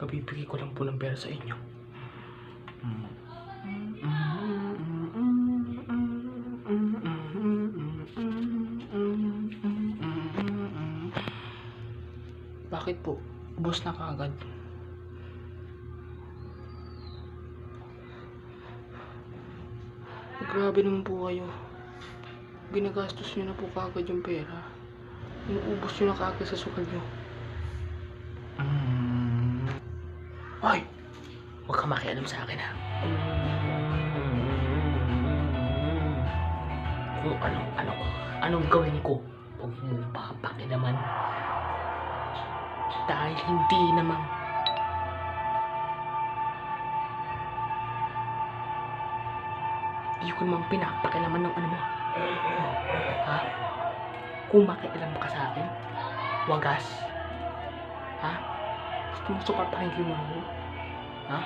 Kabibigay ko lang po ng pera sa inyo. Bakit po? Ubos na kaagad. Grabe naman po kayo. Ginagastos nyo na po kaagad yung pera. Inuubos nyo na kaagad sa sugal nyo. Hoy! Huwag ka makialam sa akin, ha? Kung anong gawin ko, huwag mong papakilaman. Dahil hindi naman hindi ko naman pinapakilaman ng ano mo. Ha? Kung makialam ka sa akin, wagas. Ha? Gusto mo suportahin mo ako? Ha?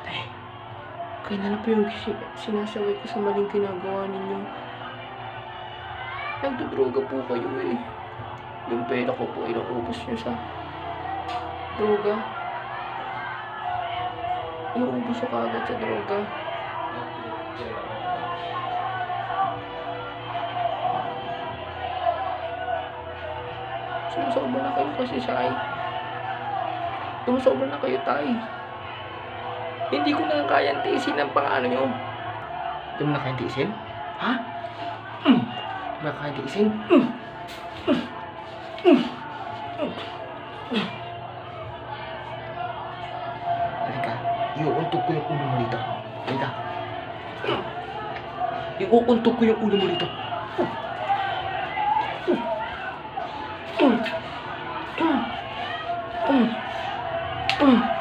Eh, kaya na lang po yung sinasaway ko sa maling ginagawa ninyo. Nagdodroga po kayo eh. Yung pera ko po inuubos nyo sa droga. Inuubos ko agad sa droga. Sumusobra na kayo kasi, Sai. Sumusobra na kayo, Tay. Hindi ko na kayang tiisin ang pang-ano nyo. Hindi mo na kayang tiisin? Ha? Hindi mo na kayang tiisin? Halika, iuuntog ko yung ulo mo dito. Halika. Iuuntog ko yung ulo mo dito. Mm.